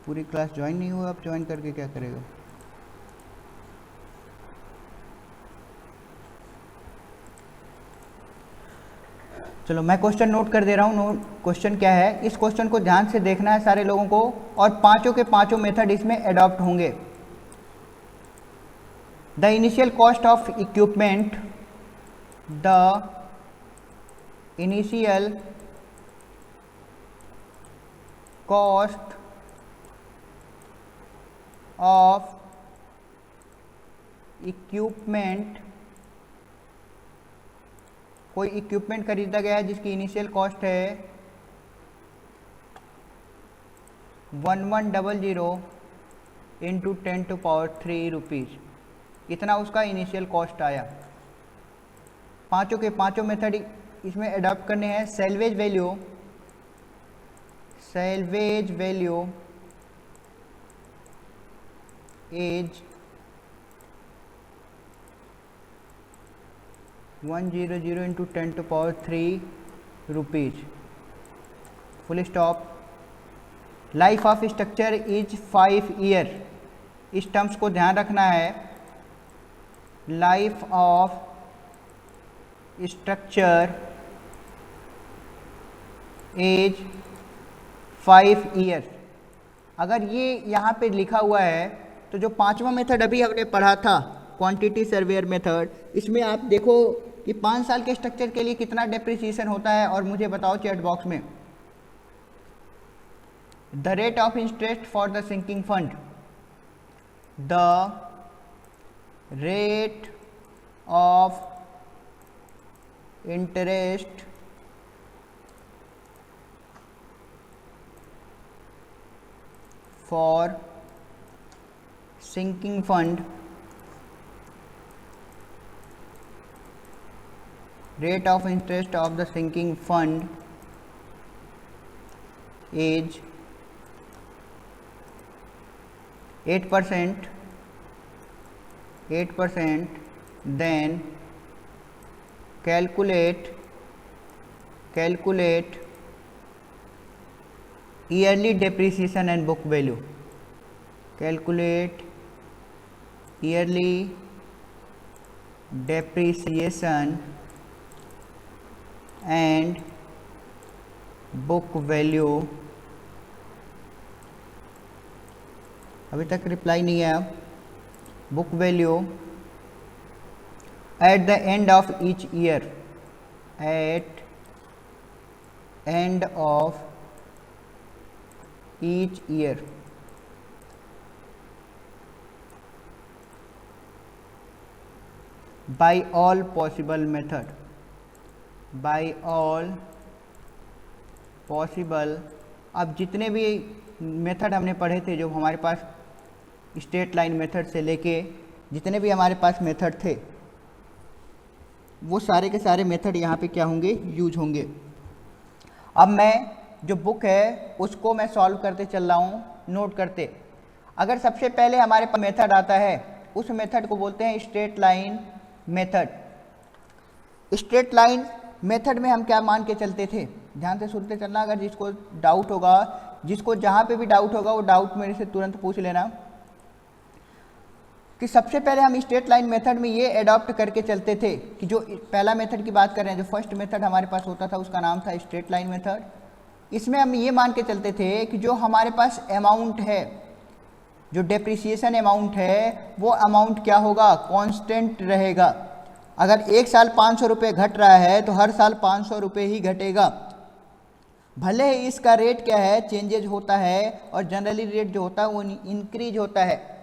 पूरी class join नहीं हुआ, आप ज्वाइन करके क्या करेगा? चलो मैं क्वेश्चन नोट कर दे रहा हूँ। क्वेश्चन क्या है, इस क्वेश्चन को ध्यान से देखना है सारे लोगों को, और पांचों के पांचों मेथड इसमें अडॉप्ट होंगे। The initial cost of equipment, the initial cost of equipment, कोई इक्विपमेंट खरीदा गया है जिसकी इनिशियल कॉस्ट है 1100 इंटू 10⁻³ रुपीज़, इतना उसका इनिशियल कॉस्ट आया। पांचों के पांचों मेथड इसमें अडॉप्ट करने हैं। Salvage value is 100 into 10⁻³ rupees, full stop. Life of structure is 5 year, इस टर्म्स को ध्यान रखना है। Life of structure as 5 year. अगर ये यहाँ पे लिखा हुआ है तो जो पांचवा मेथड अभी हमने पढ़ा था क्वांटिटी सर्वेयर मेथड, इसमें आप देखो कि 5 साल के स्ट्रक्चर के लिए कितना डेप्रिसिएशन होता है, और मुझे बताओ चैट बॉक्स में। The rate of interest for the sinking fund, the rate of interest for sinking fund, rate of interest of the sinking fund is 8%, then calculate yearly depreciation and book value, calculate yearly depreciation and book value। अभी तक reply नहीं आया। Book value at the end of each year, at end of each year, by all possible method, by all possible। अब जितने भी method हमने पढ़े थे, जो हमारे पास स्ट्रेट लाइन मेथड से लेके जितने भी हमारे पास मेथड थे, वो सारे के सारे मेथड यहाँ पे क्या होंगे, यूज होंगे। अब मैं जो बुक है उसको मैं सॉल्व करते चल रहा हूँ, नोट करते। अगर सबसे पहले हमारे पास मेथड आता है, उस मेथड को बोलते हैं straight line method. Straight line method में हम क्या मान के चलते थे, ध्यान से सुनते चलना। अगर जिसको डाउट होगा, जिसको जहाँ पे भी डाउट होगा, वो डाउट मेरे से तुरंत पूछ लेना। कि सबसे पहले हम स्ट्रेट लाइन मेथड में ये अडॉप्ट करके चलते थे कि जो पहला मेथड की बात कर रहे हैं, जो फर्स्ट मेथड हमारे पास होता था उसका नाम था स्ट्रेट लाइन मेथड। इसमें हम ये मान के चलते थे कि जो हमारे पास अमाउंट है, जो डेप्रिसिएशन अमाउंट है, वो अमाउंट क्या होगा, कांस्टेंट रहेगा। अगर एक साल 500 रुपये घट रहा है तो हर साल 500 रुपये ही घटेगा। भले ही इसका रेट क्या है, चेंजेज होता है, और जनरली रेट जो होता है वो इंक्रीज होता है,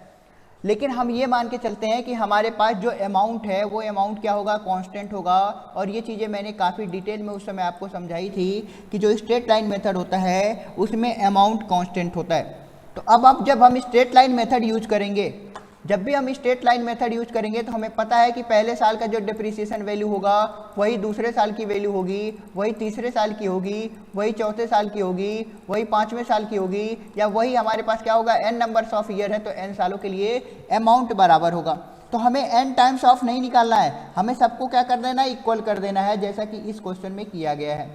लेकिन हम ये मान के चलते हैं कि हमारे पास जो अमाउंट है वो अमाउंट क्या होगा, कांस्टेंट होगा। और ये चीज़ें मैंने काफ़ी डिटेल में उस समय आपको समझाई थी कि जो स्ट्रेट लाइन मेथड होता है उसमें अमाउंट कांस्टेंट होता है। तो अब जब हम स्ट्रेट लाइन मेथड यूज करेंगे, जब भी हम स्ट्रेट लाइन मेथड यूज करेंगे तो हमें पता है कि पहले साल का जो डिप्रिसिएशन वैल्यू होगा वही दूसरे साल की वैल्यू होगी, वही तीसरे साल की होगी, वही चौथे साल की होगी, वही पाँचवें साल की होगी, या वही हमारे पास क्या होगा, n नंबर्स ऑफ ईयर है तो n सालों के लिए अमाउंट बराबर होगा। तो हमें n टाइम्स ऑफ नहीं निकालना है, हमें सबको क्या कर देना है, इक्वल कर देना है, जैसा कि इस क्वेश्चन में किया गया है।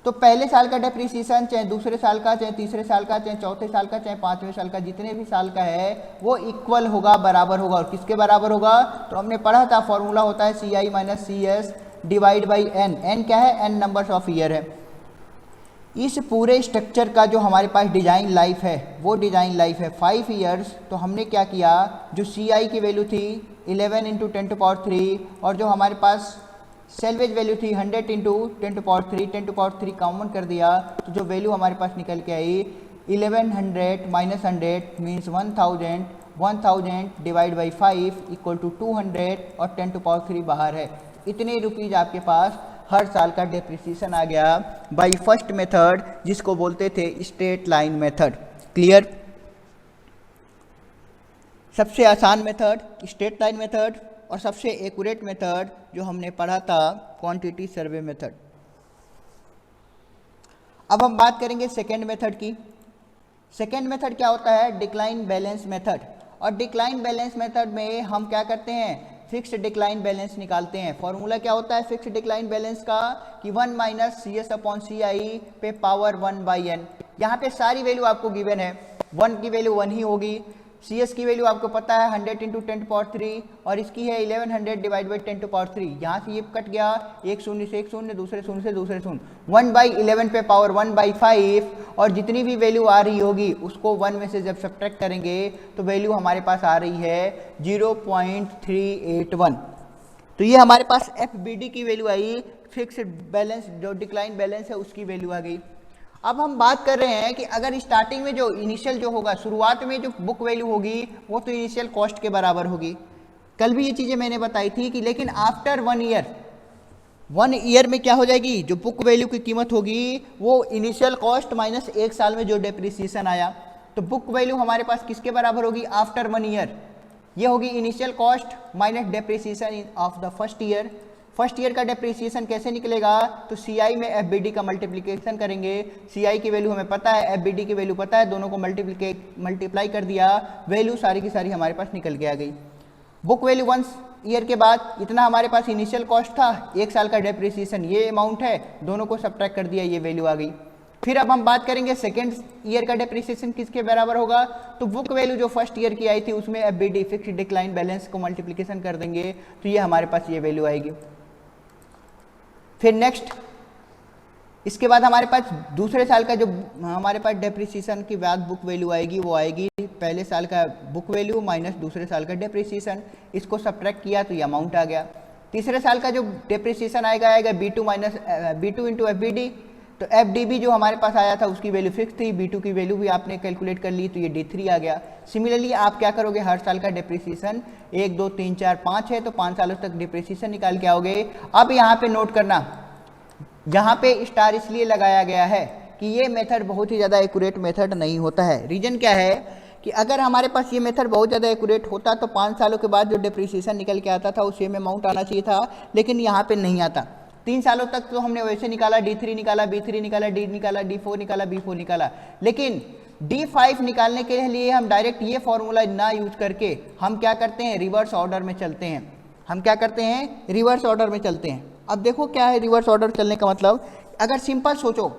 तो पहले साल का डेप्रिसिएशन चाहे दूसरे साल का, चाहे तीसरे साल का, चाहे चौथे साल का, चाहे पांचवें साल का, जितने भी साल का है वो इक्वल होगा, बराबर होगा। और किसके बराबर होगा? तो हमने पढ़ा था फॉर्मूला होता है CI minus CS divide by N. N क्या है? एन नंबर्स ऑफ ईयर है। इस पूरे स्ट्रक्चर का जो हमारे पास डिज़ाइन लाइफ है वो डिज़ाइन लाइफ है 5 ईयर्स। तो हमने क्या किया, जो CI की वैल्यू थी 11 इंटू 10⁻³ और जो हमारे पास सेल्वेज वैल्यू थी 100 इंटू 10⁻³ कॉमन कर दिया, तो जो वैल्यू हमारे पास निकल के आई 1100 minus 100 means 1000, 1000 divide by 5 equal to 200 और 10⁻³ बाहर है। इतने रुपीज़ आपके पास हर साल का डेप्रिसिएशन आ गया बाई फर्स्ट मेथड, जिसको बोलते थे स्ट्रेट लाइन मेथड। क्लियर? सबसे आसान मेथड स्ट्रेट लाइन मेथड और सबसे एक्यूरेट मेथड जो हमने पढ़ा था क्वांटिटी सर्वे मेथड। अब हम बात करेंगे सेकेंड मेथड की। सेकेंड मेथड क्या होता है? Decline balance method. और डिक्लाइन बैलेंस मेथड में हम क्या करते हैं? फिक्स्ड डिक्लाइन बैलेंस निकालते हैं। फॉर्मूला क्या होता है फिक्स्ड डिक्लाइन बैलेंस का? कि 1 माइनस CS अपॉन CI पे पावर 1 बाई n। यहाँ पे सारी वैल्यू आपको गिवन है, 1 की वैल्यू 1 ही होगी, CS की वैल्यू आपको पता है 100 इंटू 10⁻³ और इसकी है 1100 डिवाइड बाई 10⁻³। यहाँ से ये कट गया, एक शून्य से एक शून्य, दूसरे शून्य से दूसरे शून्य, 1/11 पे पावर 1/5 और जितनी भी वैल्यू आ रही होगी उसको 1 में से जब सब्ट्रैक्ट करेंगे तो वैल्यू हमारे पास आ रही है 0.381। तो ये हमारे पास FBD की वैल्यू आई, फिक्स्ड बैलेंस जो डिक्लाइन बैलेंस है उसकी वैल्यू आ गई। अब हम बात कर रहे हैं कि अगर स्टार्टिंग में जो इनिशियल जो होगा, शुरुआत में जो बुक वैल्यू होगी वो तो इनिशियल कॉस्ट के बराबर होगी। कल भी ये चीज़ें मैंने बताई थी कि लेकिन आफ्टर 1 ईयर में क्या हो जाएगी, जो बुक वैल्यू की कीमत होगी वो इनिशियल कॉस्ट माइनस 1 साल में जो डेप्रिसिएशन आया, तो बुक वैल्यू हमारे पास किसके बराबर होगी? आफ्टर 1 ईयर ये होगी initial cost minus depreciation of the first year. First year का डेप्रिसिएशन कैसे निकलेगा? तो CI में FBD का मल्टीप्लिकेशन करेंगे। CI की वैल्यू हमें पता है, FBD की वैल्यू पता है, दोनों को मल्टीप्लाई कर दिया, वैल्यू सारी की सारी हमारे पास निकल के आ गई। बुक वैल्यू 1 ईयर के बाद इतना हमारे पास इनिशियल कॉस्ट था, 1 साल का डेप्रिसिएशन ये अमाउंट है, दोनों को सब्ट्रैक्ट कर दिया, ये वैल्यू आ गई। फिर अब हम बात करेंगे सेकेंड ईयर का डेप्रिसिएशन किसके बराबर होगा? तो बुक वैल्यू जो फर्स्ट ईयर की आई थी उसमें FBD फिक्स्ड डिक्लाइन बैलेंस को मल्टीप्लिकेशन कर देंगे, तो ये हमारे पास ये वैल्यू आएगी। फिर नेक्स्ट इसके बाद हमारे पास दूसरे साल का जो हमारे पास डेप्रिसिएशन की बाद बुक वैल्यू आएगी वो आएगी पहले साल का बुक वैल्यू माइनस दूसरे साल का डेप्रिसिएशन, इसको सब्ट्रैक्ट किया तो ये अमाउंट आ गया। तीसरे साल का जो डेप्रिसिएशन आएगा B2 minus B2 into FBD। तो FDB जो हमारे पास आया था उसकी वैल्यू फिक्स थी, B2 की वैल्यू भी आपने कैलकुलेट कर ली तो ये D3 आ गया। सिमिलरली आप क्या करोगे, हर साल का डेप्रिसिएशन 1 2 3 4 5 है तो 5 सालों तक डेप्रिसिएशन निकाल के आओगे। अब यहाँ पे नोट करना, यहाँ पे स्टार इसलिए लगाया गया है कि ये मेथड बहुत ही ज़्यादा एक्यूरेट मेथड नहीं होता है। रीजन क्या है कि अगर हमारे पास ये मेथड बहुत ज़्यादा एक्यूरेट होता तो 5 सालों के बाद जो डेप्रिसिएशन निकल के आता था उस सेम अमाउंट आना चाहिए था, लेकिन यहाँ पे नहीं आता। 3 सालों तक तो हमने वैसे निकाला, D3 निकाला, B3 निकाला, D निकाला, D4 निकाला, B4 निकाला, लेकिन D5 निकालने के लिए हम डायरेक्ट ये फॉर्मूला ना यूज करके हम क्या करते हैं, रिवर्स ऑर्डर में चलते हैं। हम क्या करते हैं, रिवर्स ऑर्डर में चलते हैं। अब देखो क्या है रिवर्स ऑर्डर चलने का मतलब, अगर सिंपल सोचो,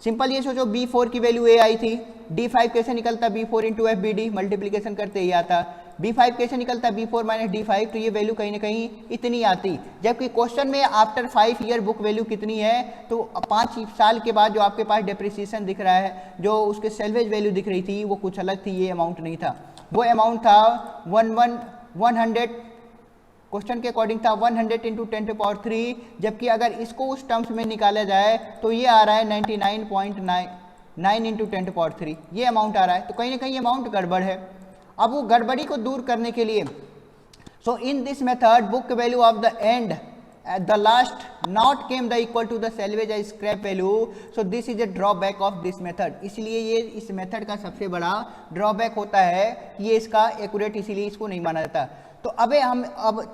सिंपल ये सोचो B4 की वैल्यू A आई थी, D5 कैसे निकलता, B4 इंटू FBD मल्टीप्लीकेशन करते ही आता, B5 कैसे निकलता, B4 माइनस D5, तो ये वैल्यू कहीं ना कहीं इतनी आती। जबकि क्वेश्चन में आफ्टर 5 ईयर बुक वैल्यू कितनी है, तो 5 साल के बाद जो आपके पास डेप्रिसिएशन दिख रहा है, जो उसके सेल्वेज वैल्यू दिख रही थी वो कुछ अलग थी, ये अमाउंट नहीं था। वो अमाउंट था 100, क्वेश्चन के अकॉर्डिंग था 100 इंटू 10⁻³ जबकि अगर इसको उस टर्म्स में निकाला जाए तो ये आ रहा है 99.9 इंटू 10⁻³, ये अमाउंट आ रहा है। तो कहीं ना कहीं अमाउंट गड़बड़ है। अब वो गड़बड़ी को दूर करने के लिए, so in this method book value of the end the last not came the equal to the salvage या scrap value, so this is a drawback of this method. इसलिए ये इस मेथड का सबसे बड़ा ड्रॉबैक होता है कि ये इसका एक्यूरेट, इसीलिए इसको नहीं माना जाता। तो अब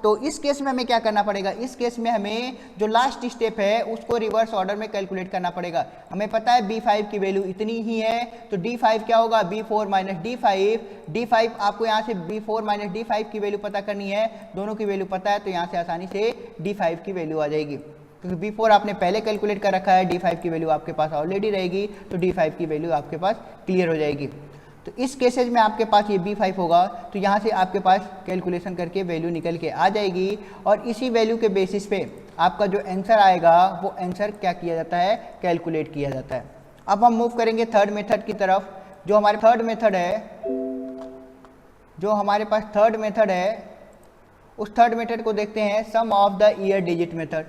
तो इस केस में हमें क्या करना पड़ेगा, इस केस में हमें जो लास्ट स्टेप है उसको रिवर्स ऑर्डर में कैलकुलेट करना पड़ेगा। हमें पता है B5 की वैल्यू इतनी ही है, तो D5 क्या होगा, B4 माइनस D5। D5 आपको यहाँ से B4 माइनस D5 की वैल्यू पता करनी है, दोनों की वैल्यू पता है तो यहाँ से आसानी से D5 की वैल्यू आ जाएगी। क्योंकि B4 आपने पहले कैलकुलेट कर रखा है, D5 की वैल्यू आपके पास ऑलरेडी रहेगी, तो D5 की वैल्यू आपके पास क्लियर हो जाएगी। तो इस केसेज में आपके पास ये B5 होगा, तो यहाँ से आपके पास कैलकुलेशन करके वैल्यू निकल के आ जाएगी और इसी वैल्यू के बेसिस पे आपका जो आंसर आएगा वो आंसर क्या किया जाता है, कैलकुलेट किया जाता है। अब हम मूव करेंगे थर्ड मेथड की तरफ। जो हमारे थर्ड मेथड है उस थर्ड मेथड को देखते हैं, sum of the year digit method.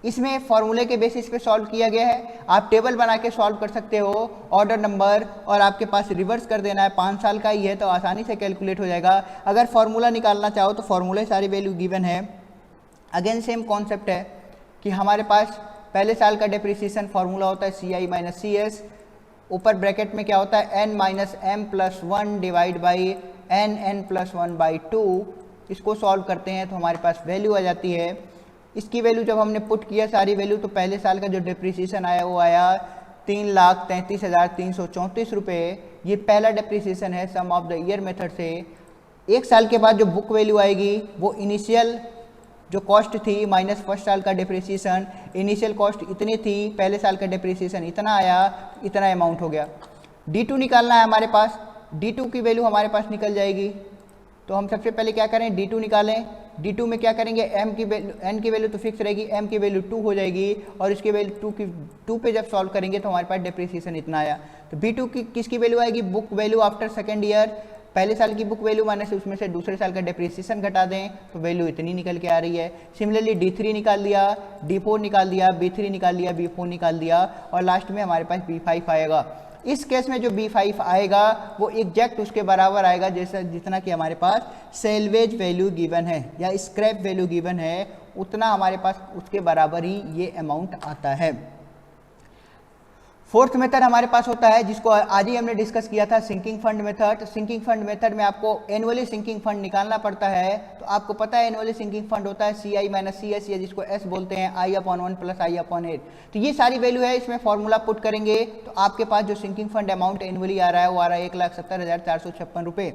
इसमें फॉर्मूले के बेसिस पे सॉल्व किया गया है। आप टेबल बना के सॉल्व कर सकते हो, ऑर्डर नंबर और आपके पास रिवर्स कर देना है, 5 साल का ही है तो आसानी से कैलकुलेट हो जाएगा। अगर फॉर्मूला निकालना चाहो तो फॉर्मूले सारी वैल्यू गिवन है। अगेन सेम कॉन्सेप्ट है कि हमारे पास पहले साल का डेप्रिसिएशन फॉर्मूला होता है CI माइनस CS, ऊपर ब्रैकेट में क्या होता है n minus m plus 1 divide by n plus 1 by 2। इसको सॉल्व करते हैं तो हमारे पास वैल्यू आ जाती है। इसकी वैल्यू जब हमने पुट किया सारी वैल्यू, तो पहले साल का जो डेप्रिसिएशन आया वो आया 3,33,334 रुपये। ये पहला डेप्रिसिएशन है सम ऑफ द ईयर मेथड से। एक साल के बाद जो बुक वैल्यू आएगी वो इनिशियल जो कॉस्ट थी माइनस फर्स्ट साल का डेप्रिसिएशन, इनिशियल कॉस्ट इतनी थी, पहले साल का डेप्रिसिएशन इतना आया, इतना अमाउंट हो गया। D2 निकालना है हमारे पास, D2 की वैल्यू हमारे पास निकल जाएगी। तो हम सबसे पहले क्या करें, D2 निकालें। D2 में क्या करेंगे, n की वैल्यू तो फिक्स रहेगी, m की वैल्यू 2 हो जाएगी और इसकी वैल्यू 2 पे जब सॉल्व करेंगे तो हमारे पास डेप्रिसिएशन इतना आया। तो B2 की किसकी वैल्यू आएगी, book value after second year, पहले साल की बुक वैल्यू माइनस उसमें से दूसरे साल का डेप्रिसिएशन घटा दें तो वैल्यू इतनी निकल के आ रही है। सिमिलरली D3 निकाल दिया, D4 निकाल दिया, B3 निकाल दिया, B4 निकाल दिया और लास्ट में हमारे पास B5 आएगा। इस केस में जो B5 आएगा वो एग्जैक्ट उसके बराबर आएगा जैसा जितना कि हमारे पास सेल्वेज वैल्यू गिवन है या स्क्रैप वैल्यू गिवन है, उतना हमारे पास उसके बराबर ही ये अमाउंट आता है। फोर्थ मेथड हमारे पास होता है जिसको आज ही हमने डिस्कस किया था, sinking fund method. Sinking fund method में आपको एनुअली सिंकिंग फंड निकालना पड़ता है। तो आपको पता है एनुअली सिंकिंग फंड होता है CI माइनस CS या जिसको S बोलते हैं, I/1 प्लस I/8। तो ये सारी वैल्यू है, इसमें फॉर्मूला पुट करेंगे तो आपके पास जो सिंकिंग फंड अमाउंट एनुअली आ रहा है वो आ रहा है 1,70,456 रुपये।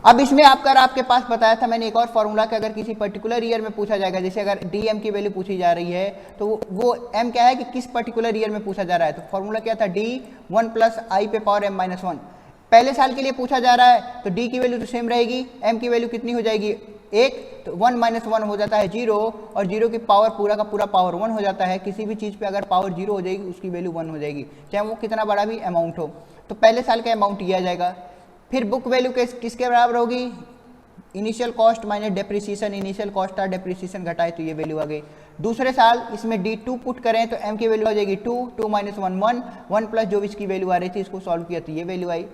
अब इसमें आपके पास बताया था मैंने एक और फॉर्मूला कि अगर किसी पर्टिकुलर ईयर में पूछा जाएगा, जैसे अगर DM की वैल्यू पूछी जा रही है तो वो M क्या है कि किस पर्टिकुलर ईयर में पूछा जा रहा है। तो फॉर्मूला क्या था, D1 प्लस I पे पावर m माइनस 1। पहले साल के लिए पूछा जा रहा है तो D की वैल्यू तो सेम रहेगी, M की वैल्यू कितनी हो जाएगी 1, तो 1 माइनस 1 हो जाता है 0 और 0 की पावर पूरा का पूरा पावर 1 हो जाता है। किसी भी चीज़ पे अगर पावर 0 हो जाएगी उसकी वैल्यू 1 हो जाएगी, चाहे वो कितना बड़ा भी अमाउंट हो। तो पहले साल का अमाउंट ये आ जाएगा। फिर बुक वैल्यू किसके बराबर होगी, initial cost minus depreciation, initial cost और डेप्रिसिएशन घटाए तो ये वैल्यू आ गई। दूसरे साल इसमें D2 पुट करें तो M की वैल्यू आ जाएगी 2 माइनस 1 1 प्लस जो इसकी वैल्यू आ रही थी इसको सॉल्व किया तो ये वैल्यू आई।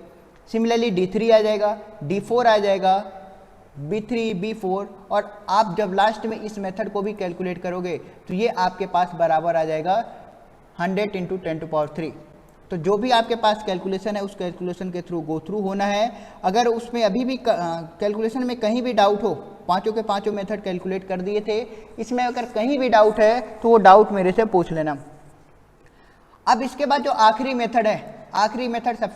सिमिलरली D3 आ जाएगा, D4 आ जाएगा, B3 B4 और आप जब लास्ट में इस मेथड को भी कैलकुलेट करोगे तो ये आपके पास बराबर आ जाएगा 100 × 10⁻3। तो जो भी आपके पास कैलकुलेशन है उस कैलकुलेशन के थ्रू गो थ्रू होना है। अगर उसमें अभी भी कैलकुलेशन में कहीं भी डाउट हो, पांचों के पांचों मेथड कैलकुलेट कर दिए थे, इसमें अगर कहीं भी डाउट है तो वो डाउट मेरे से पूछ लेना। अब इसके बाद जो आखिरी मेथड है, आखिरी मेथड सब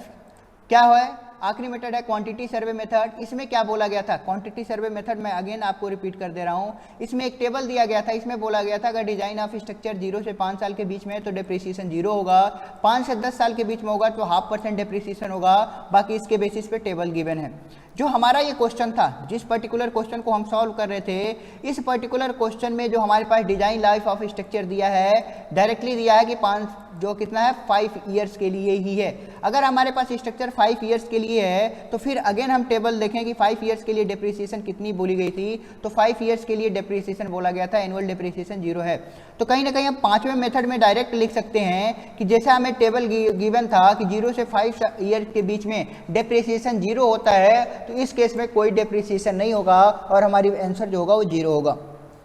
क्या है, आखिरी मेथड है क्वांटिटी सर्वे मेथड। इसमें क्या बोला गया था, क्वांटिटी सर्वे मेथड में अगेन आपको रिपीट कर दे रहा हूँ। इसमें एक टेबल दिया गया था, इसमें बोला गया था अगर डिजाइन ऑफ स्ट्रक्चर 0 से 5 साल के बीच में है तो डेप्रिसिएशन 0 होगा, 5 से 10 साल के बीच में होगा तो 0.5% डेप्रिसिएशन होगा, बाकी इसके बेसिस पे टेबल गिवन है। जो हमारा ये क्वेश्चन था, जिस पर्टिकुलर क्वेश्चन को हम सॉल्व कर रहे थे, इस पर्टिकुलर क्वेश्चन में जो हमारे पास डिजाइन लाइफ ऑफ स्ट्रक्चर दिया है, डायरेक्टली दिया है कि 5 जो कितना है 5 ईयर्स के लिए ही है। अगर हमारे पास स्ट्रक्चर 5 ईयर्स के लिए है तो फिर अगेन हम टेबल देखें कि 5 ईयर्स के लिए डेप्रिसिएशन कितनी बोली गई थी, तो 5 ईयर्स के लिए डेप्रिसिएशन बोला गया था, एनुअल डेप्रिसिएशन 0 है। तो कहीं ना कहीं हम पांचवें मेथड में डायरेक्ट लिख सकते हैं कि जैसा हमें टेबल गिवन था कि 0 से 5 ईयर के बीच में डेप्रिसिएशन 0 होता है, तो इस केस में कोई डेप्रिसिएशन नहीं होगा और हमारी आंसर जो होगा वो 0 होगा।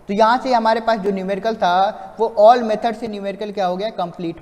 तो यहाँ से हमारे पास जो न्यूमेरिकल था वो ऑल मेथड से न्यूमेरिकल क्या हो गया, कंप्लीट।